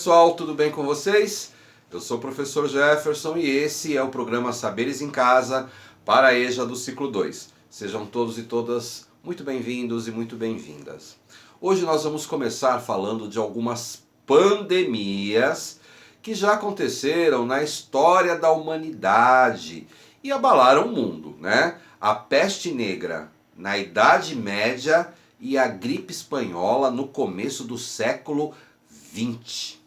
pessoal, tudo bem com vocês? Eu sou o professor Jefferson e esse é o programa Saberes em Casa para a EJA do ciclo 2. Sejam todos e todas muito bem-vindos e muito bem-vindas. Hoje nós vamos começar falando de algumas pandemias que já aconteceram na história da humanidade e abalaram o mundo, né? A peste negra na Idade Média e a gripe espanhola no começo do século XX.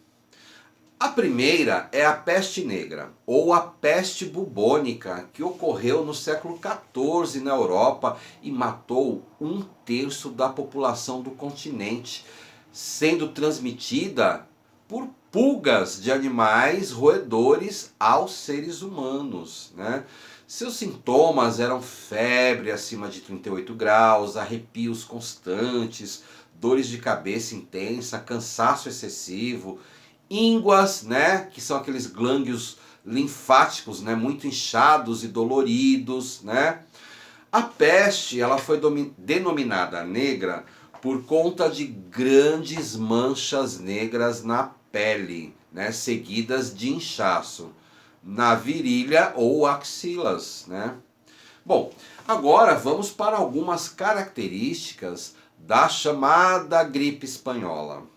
A primeira é a peste negra, ou a peste bubônica, que ocorreu no século XIV na Europa e matou 1/3 da população do continente, sendo transmitida por pulgas de animais roedores aos seres humanos, né? Seus sintomas eram febre acima de 38 graus, arrepios constantes, dores de cabeça intensa, cansaço excessivo, ínguas, né, que são aqueles glândulos linfáticos, né, muito inchados e doloridos, né? A peste, ela foi denominada negra por conta de grandes manchas negras na pele, né, seguidas de inchaço na virilha ou axilas, né? Bom, agora vamos para algumas características da chamada gripe espanhola.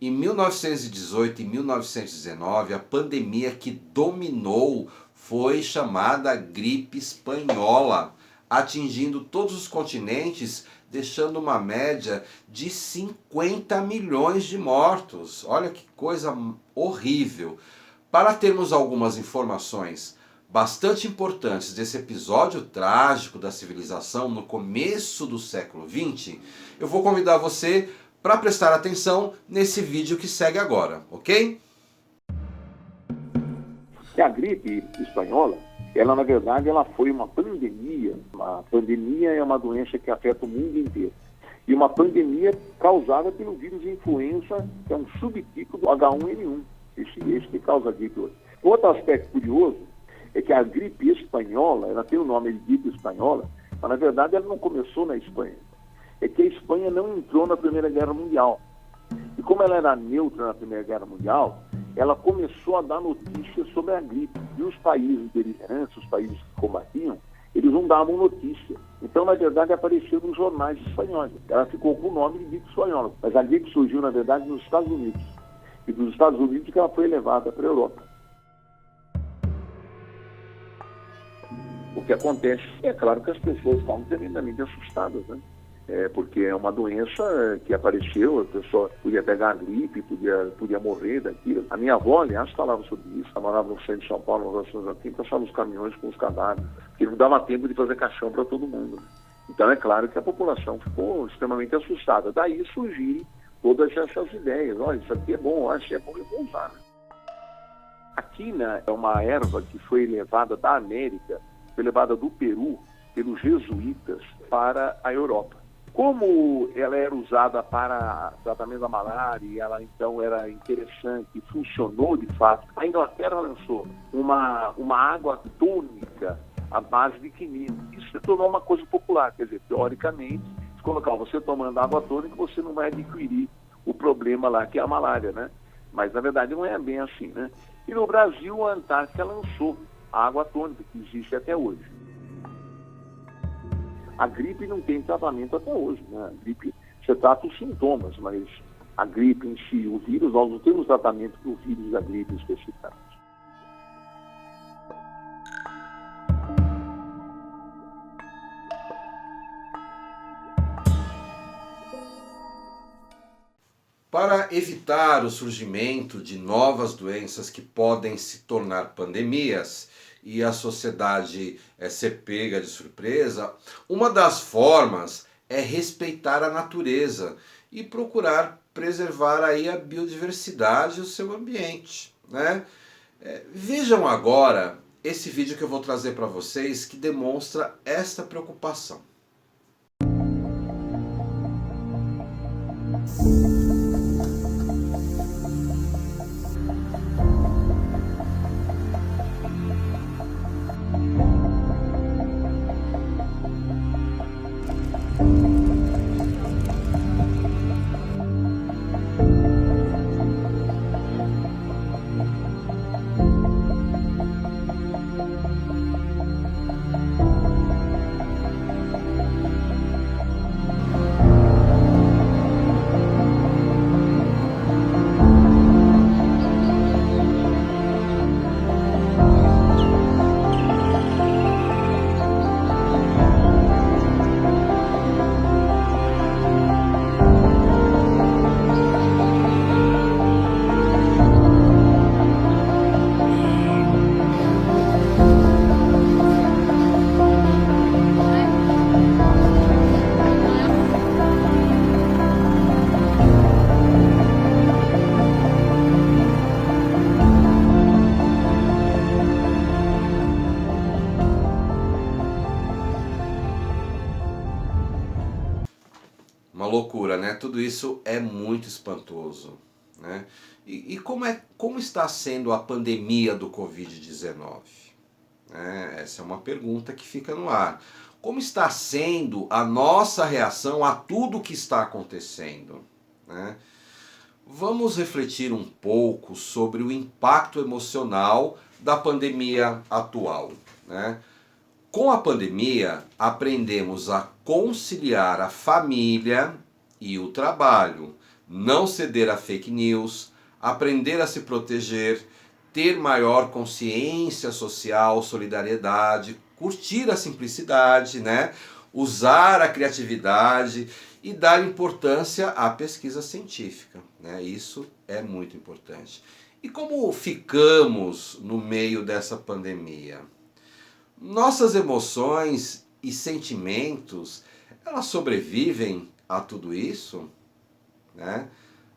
Em 1918 e 1919, a pandemia que dominou foi chamada gripe espanhola, atingindo todos os continentes, deixando uma média de 50 milhões de mortos. Olha que coisa horrível. Para termos algumas informações bastante importantes desse episódio trágico da civilização no começo do século XX, eu vou convidar você para prestar atenção nesse vídeo que segue agora, ok? A gripe espanhola, ela na verdade foi uma pandemia. Uma pandemia é uma doença que afeta o mundo inteiro. E uma pandemia causada pelo vírus influenza, que é um subtipo do H1N1. Esse que causa a gripe hoje. Outro aspecto curioso é que a gripe espanhola, ela tem o nome de gripe espanhola, mas na verdade ela não começou na Espanha. É que a Espanha não entrou na Primeira Guerra Mundial. E como ela era neutra na Primeira Guerra Mundial, ela começou a dar notícias sobre a gripe. E os países beligerantes, os países que combatiam, eles não davam notícia. Então, na verdade, apareceu nos jornais espanhóis. Ela ficou com o nome de gripe espanhola. Mas a gripe surgiu, na verdade, nos Estados Unidos. E dos Estados Unidos que ela foi levada para a Europa. O que acontece é claro que as pessoas estavam tremendamente assustadas, né? Porque é uma doença que apareceu, a pessoa podia pegar a gripe, podia morrer daquilo. A minha avó, aliás, falava sobre isso. Ela morava no centro de São Paulo, nas Nações Unidas, passava os caminhões com os cadáveres, porque não dava tempo de fazer caixão para todo mundo. Então é claro que a população ficou extremamente assustada. Daí surgiram todas essas ideias. Olha, isso aqui é bom, acho que é bom, eu vou usar. A quina é uma erva que foi levada da América, foi levada do Peru pelos jesuítas para a Europa. Como ela era usada para tratamento da malária e ela então era interessante e funcionou de fato, a Inglaterra lançou uma água tônica à base de quinina. Isso se tornou uma coisa popular, quer dizer, teoricamente, se colocar você tomando água tônica, você não vai adquirir o problema lá que é a malária, né? Mas na verdade não é bem assim, né? E no Brasil a Antártica lançou a água tônica, que existe até hoje. A gripe não tem tratamento até hoje, né? A gripe, você trata os sintomas, mas a gripe em si, o vírus, nós não temos tratamento para o vírus da gripe especificamente. Para evitar o surgimento de novas doenças que podem se tornar pandemias e a sociedade ser pega de surpresa, uma das formas é respeitar a natureza e procurar preservar aí a biodiversidade e o seu ambiente, né? Vejam agora esse vídeo que eu vou trazer para vocês que demonstra esta preocupação. loucura, né? Tudo isso é muito espantoso, né? E como está sendo a pandemia do Covid-19? Essa é uma pergunta que fica no ar. Como está sendo a nossa reação a tudo que está acontecendo, né? Vamos refletir um pouco sobre o impacto emocional da pandemia atual, né? Com a pandemia, aprendemos a conciliar a família e o trabalho, não ceder a fake news, aprender a se proteger, ter maior consciência social, solidariedade, curtir a simplicidade, né? Usar a criatividade e dar importância à pesquisa científica, né? Isso é muito importante. E como ficamos no meio dessa pandemia? Nossas emoções e sentimentos, elas sobrevivem a tudo isso, né?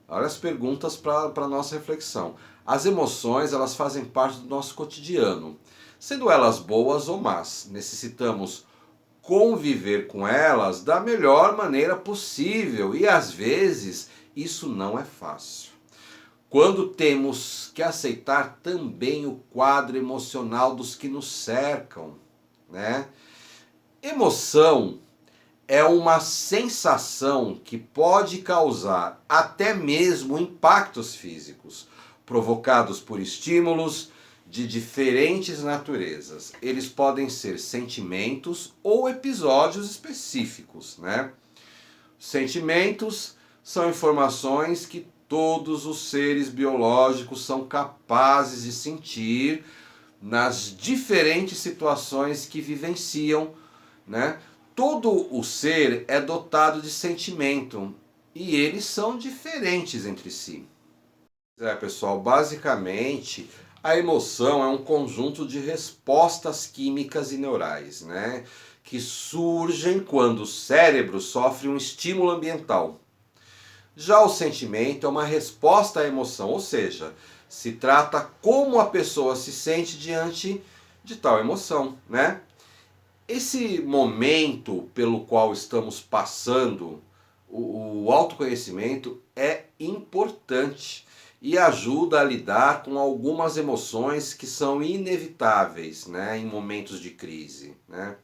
Olha as perguntas para a nossa reflexão. As emoções, elas fazem parte do nosso cotidiano, sendo elas boas ou más. Necessitamos conviver com elas da melhor maneira possível e às vezes isso não é fácil. Quando temos que aceitar também o quadro emocional dos que nos cercam, né? Emoção é uma sensação que pode causar até mesmo impactos físicos, provocados por estímulos de diferentes naturezas. Eles podem ser sentimentos ou episódios específicos, né? Sentimentos são informações que todos os seres biológicos são capazes de sentir nas diferentes situações que vivenciam, né? Todo o ser é dotado de sentimento e eles são diferentes entre si. Pessoal, basicamente a emoção é um conjunto de respostas químicas e neurais, né? Que surgem quando o cérebro sofre um estímulo ambiental. Já o sentimento é uma resposta à emoção, ou seja, se trata como a pessoa se sente diante de tal emoção, né? Esse momento pelo qual estamos passando, o autoconhecimento é importante e ajuda a lidar com algumas emoções que são inevitáveis, né, em momentos de crise, né?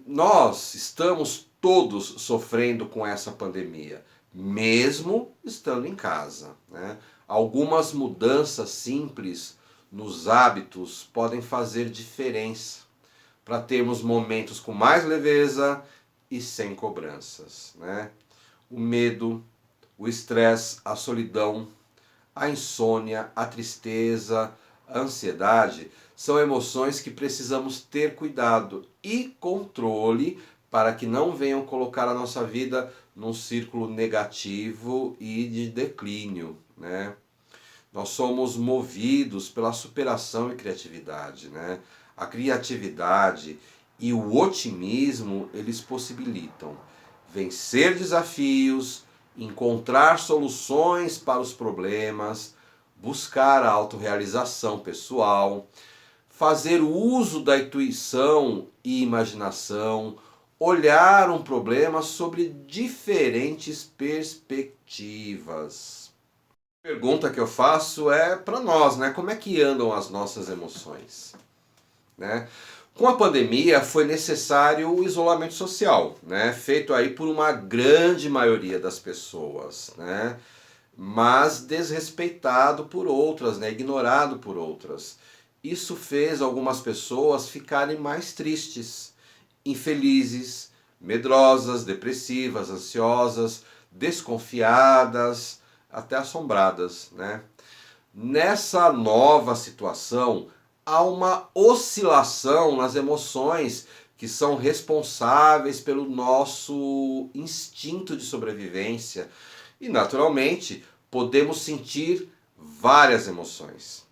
Nós estamos todos sofrendo com essa pandemia, mesmo estando em casa, né? Algumas mudanças simples nos hábitos podem fazer diferença para termos momentos com mais leveza e sem cobranças, né? O medo, o estresse, a solidão, a insônia, a tristeza, a ansiedade são emoções que precisamos ter cuidado e controle para que não venham colocar a nossa vida num círculo negativo e de declínio, né? Nós somos movidos pela superação e criatividade, né? A criatividade e o otimismo, eles possibilitam vencer desafios, encontrar soluções para os problemas, buscar a autorrealização pessoal, fazer uso da intuição e imaginação, olhar um problema sobre diferentes perspectivas. A pergunta que eu faço é para nós, né? Como é que andam as nossas emoções, né? Com a pandemia foi necessário o isolamento social, né? Feito aí por uma grande maioria das pessoas, né? Mas desrespeitado por outras, né? Ignorado por outras. Isso fez algumas pessoas ficarem mais tristes, infelizes, medrosas, depressivas, ansiosas, desconfiadas, até assombradas, né? Nessa nova situação, há uma oscilação nas emoções que são responsáveis pelo nosso instinto de sobrevivência. E, naturalmente, podemos sentir várias emoções.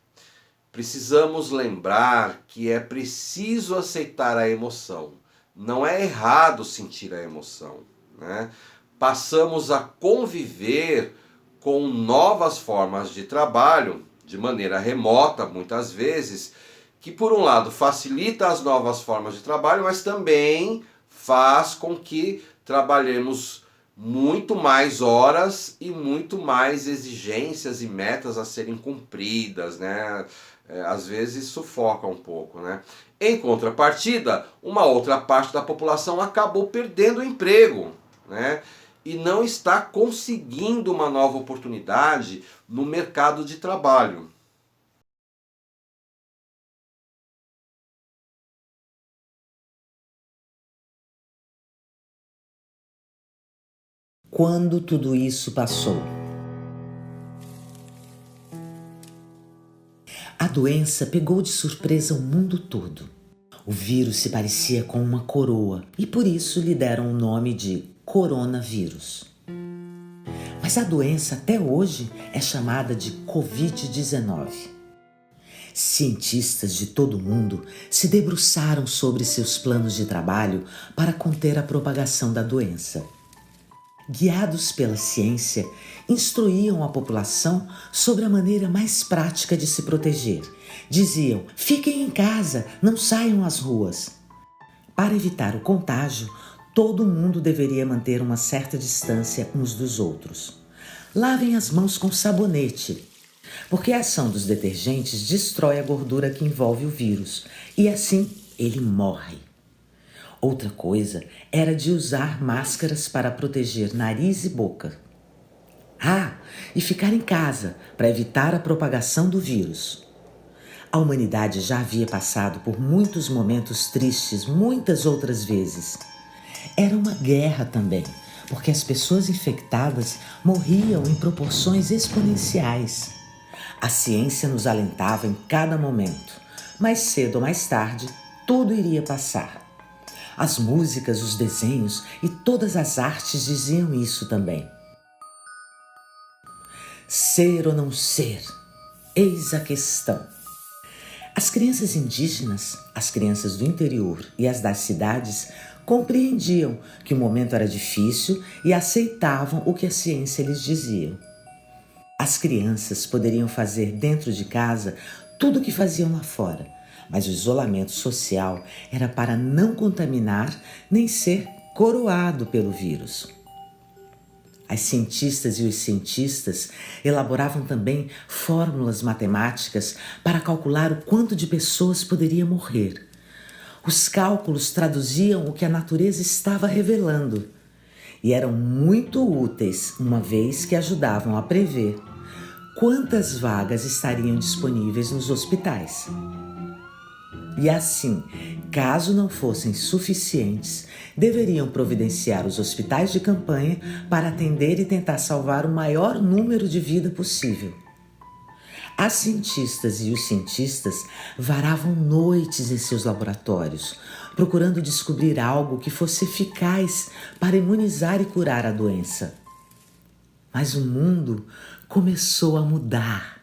Precisamos lembrar que é preciso aceitar a emoção. Não é errado sentir a emoção, né? Passamos a conviver com novas formas de trabalho, de maneira remota, muitas vezes, que por um lado facilita as novas formas de trabalho, mas também faz com que trabalhemos muito mais horas e muito mais exigências e metas a serem cumpridas, né? Às vezes sufoca um pouco, né? Em contrapartida, uma outra parte da população acabou perdendo o emprego, né? E não está conseguindo uma nova oportunidade no mercado de trabalho. Quando tudo isso passou, a doença pegou de surpresa o mundo todo. O vírus se parecia com uma coroa e por isso lhe deram o nome de coronavírus. Mas a doença até hoje é chamada de Covid-19. Cientistas de todo o mundo se debruçaram sobre seus planos de trabalho para conter a propagação da doença. Guiados pela ciência, instruíam a população sobre a maneira mais prática de se proteger. Diziam: fiquem em casa, não saiam às ruas. Para evitar o contágio, todo mundo deveria manter uma certa distância uns dos outros. Lavem as mãos com sabonete, porque a ação dos detergentes destrói a gordura que envolve o vírus e assim ele morre. Outra coisa era de usar máscaras para proteger nariz e boca. E ficar em casa para evitar a propagação do vírus. A humanidade já havia passado por muitos momentos tristes muitas outras vezes. Era uma guerra também, porque as pessoas infectadas morriam em proporções exponenciais. A ciência nos alentava em cada momento, mas cedo ou mais tarde tudo iria passar. As músicas, os desenhos e todas as artes diziam isso também. Ser ou não ser? Eis a questão. As crianças indígenas, as crianças do interior e as das cidades compreendiam que o momento era difícil e aceitavam o que a ciência lhes dizia. As crianças poderiam fazer dentro de casa tudo o que faziam lá fora, mas o isolamento social era para não contaminar nem ser coroado pelo vírus. As cientistas e os cientistas elaboravam também fórmulas matemáticas para calcular o quanto de pessoas poderia morrer. Os cálculos traduziam o que a natureza estava revelando e eram muito úteis, uma vez que ajudavam a prever quantas vagas estariam disponíveis nos hospitais. E assim, caso não fossem suficientes, deveriam providenciar os hospitais de campanha para atender e tentar salvar o maior número de vidas possível. As cientistas e os cientistas varavam noites em seus laboratórios, procurando descobrir algo que fosse eficaz para imunizar e curar a doença. Mas o mundo começou a mudar.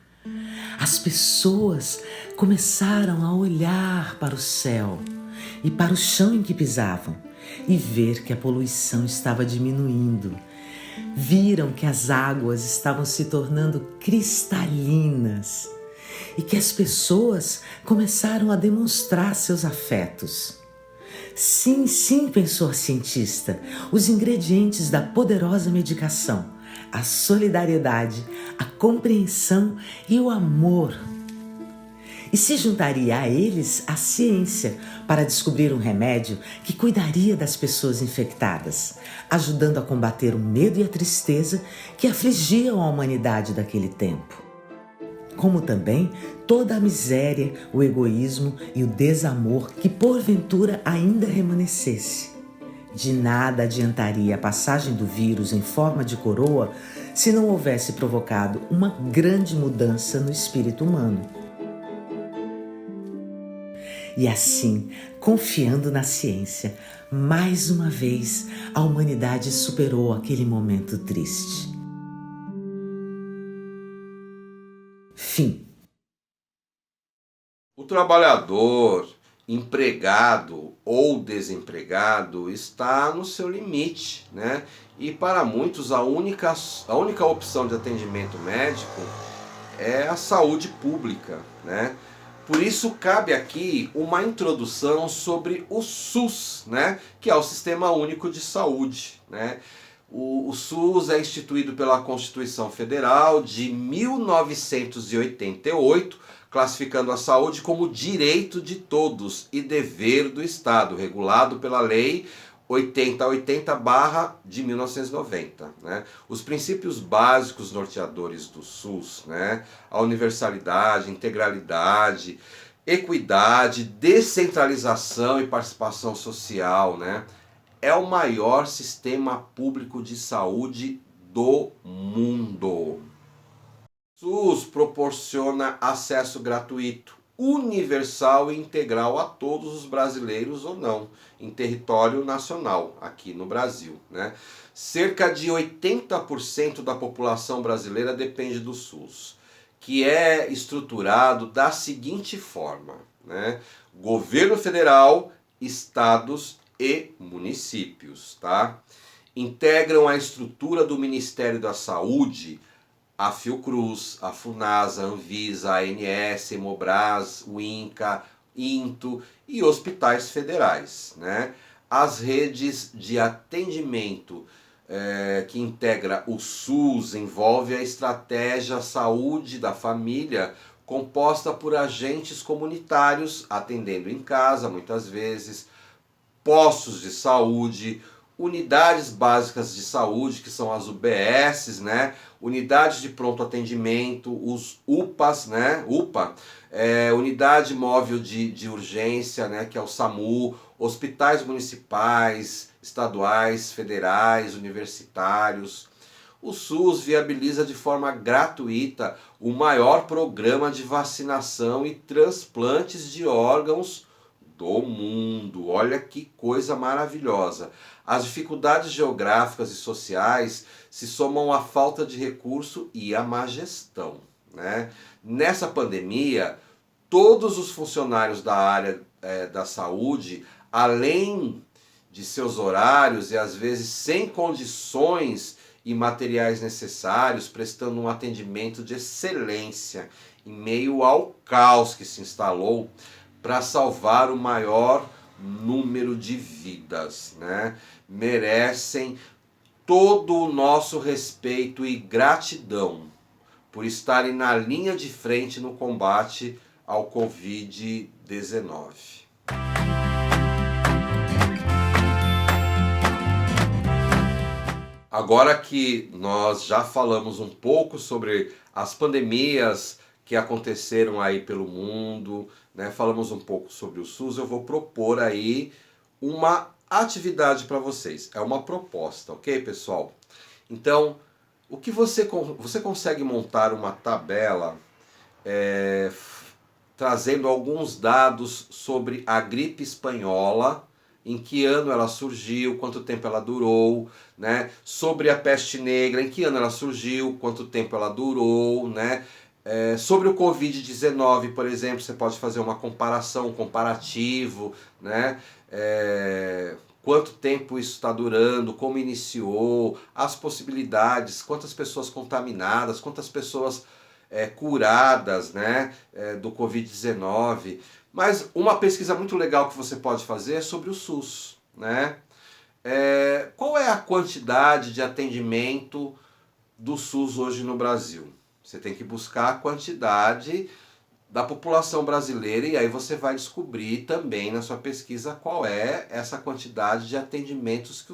As pessoas começaram a olhar para o céu e para o chão em que pisavam e ver que a poluição estava diminuindo. Viram que as águas estavam se tornando cristalinas e que as pessoas começaram a demonstrar seus afetos. Sim, sim, pensou a cientista, os ingredientes da poderosa medicação: a solidariedade, a compreensão e o amor. E se juntaria a eles a ciência para descobrir um remédio que cuidaria das pessoas infectadas, ajudando a combater o medo e a tristeza que afligiam a humanidade daquele tempo. Como também toda a miséria, o egoísmo e o desamor que porventura ainda remanescesse. De nada adiantaria a passagem do vírus em forma de coroa se não houvesse provocado uma grande mudança no espírito humano. E assim, confiando na ciência, mais uma vez a humanidade superou aquele momento triste. Fim. O trabalhador, empregado ou desempregado, está no seu limite, né? E para muitos a única opção de atendimento médico é a saúde pública, né? Por isso cabe aqui uma introdução sobre o SUS, né, que é o Sistema Único de Saúde, né? O SUS é instituído pela Constituição Federal de 1988, classificando a saúde como direito de todos e dever do Estado, regulado pela Lei 8080 de 1990. Né? Os princípios básicos norteadores do SUS, né? A universalidade, integralidade, equidade, descentralização e participação social, né? É o maior sistema público de saúde do mundo. O SUS proporciona acesso gratuito, universal e integral a todos os brasileiros ou não, em território nacional, aqui no Brasil, né? Cerca de 80% da população brasileira depende do SUS, que é estruturado da seguinte forma, né? Governo federal, estados e municípios, tá? Integram a estrutura do Ministério da Saúde a Fiocruz, a Funasa, a Anvisa, a ANS, Hemobras, o INCA, INTO e hospitais federais, né? As redes de atendimento que integra o SUS envolve a estratégia saúde da família, composta por agentes comunitários atendendo em casa, muitas vezes, postos de saúde, unidades básicas de saúde, que são as UBSs, né? Unidades de pronto atendimento, os UPAs, né? UPA, unidade móvel de urgência, né? Que é o SAMU, hospitais municipais, estaduais, federais, universitários. O SUS viabiliza de forma gratuita o maior programa de vacinação e transplantes de órgãos do mundo. Olha que coisa maravilhosa. As dificuldades geográficas e sociais se somam à falta de recurso e à má gestão, né? Nessa pandemia, todos os funcionários da área da saúde, além de seus horários e às vezes sem condições e materiais necessários, prestando um atendimento de excelência em meio ao caos que se instalou para salvar o maior número de vidas, né? Merecem todo o nosso respeito e gratidão por estarem na linha de frente no combate ao Covid-19. Agora que nós já falamos um pouco sobre as pandemias que aconteceram aí pelo mundo, né? Falamos um pouco sobre o SUS, eu vou propor aí uma atividade para vocês. É uma proposta, ok, pessoal? Então, o que você consegue montar uma tabela trazendo alguns dados sobre a gripe espanhola, em que ano ela surgiu, quanto tempo ela durou, né? Sobre a peste negra, em que ano ela surgiu, quanto tempo ela durou, né? Sobre o Covid-19, por exemplo, você pode fazer uma comparação, um comparativo, né? Quanto tempo isso está durando, como iniciou, as possibilidades, quantas pessoas contaminadas, quantas pessoas curadas, né? Do Covid-19. Mas uma pesquisa muito legal que você pode fazer é sobre o SUS, né? Qual é a quantidade de atendimento do SUS hoje no Brasil? Você tem que buscar a quantidade da população brasileira e aí você vai descobrir também na sua pesquisa qual é essa quantidade de atendimentos que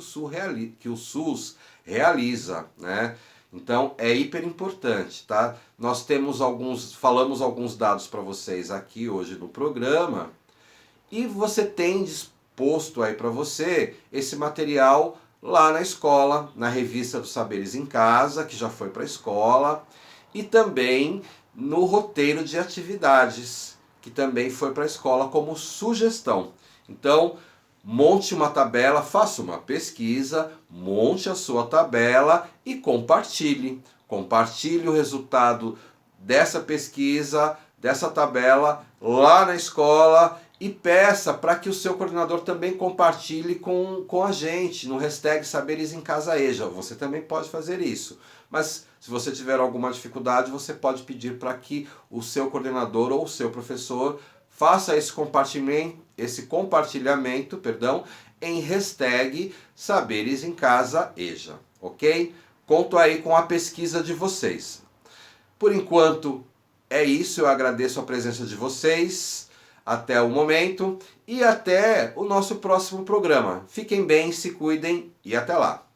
o SUS realiza, né? Então é hiper importante, tá? Nós falamos alguns dados para vocês aqui hoje no programa e você tem disposto aí para você esse material lá na escola, na revista dos Saberes em Casa, que já foi para a escola, e também no roteiro de atividades, que também foi para a escola como sugestão. Então, monte uma tabela, faça uma pesquisa, monte a sua tabela e compartilhe. Compartilhe o resultado dessa pesquisa, dessa tabela, lá na escola e peça para que o seu coordenador também compartilhe com a gente no hashtag Saberes em Casa EJA. Você também pode fazer isso. Mas se você tiver alguma dificuldade, você pode pedir para que o seu coordenador ou o seu professor faça esse compartilhamento, em hashtag Saberes em Casa EJA, ok? Conto aí com a pesquisa de vocês. Por enquanto é isso, eu agradeço a presença de vocês. Até o momento e até o nosso próximo programa. Fiquem bem, se cuidem e até lá.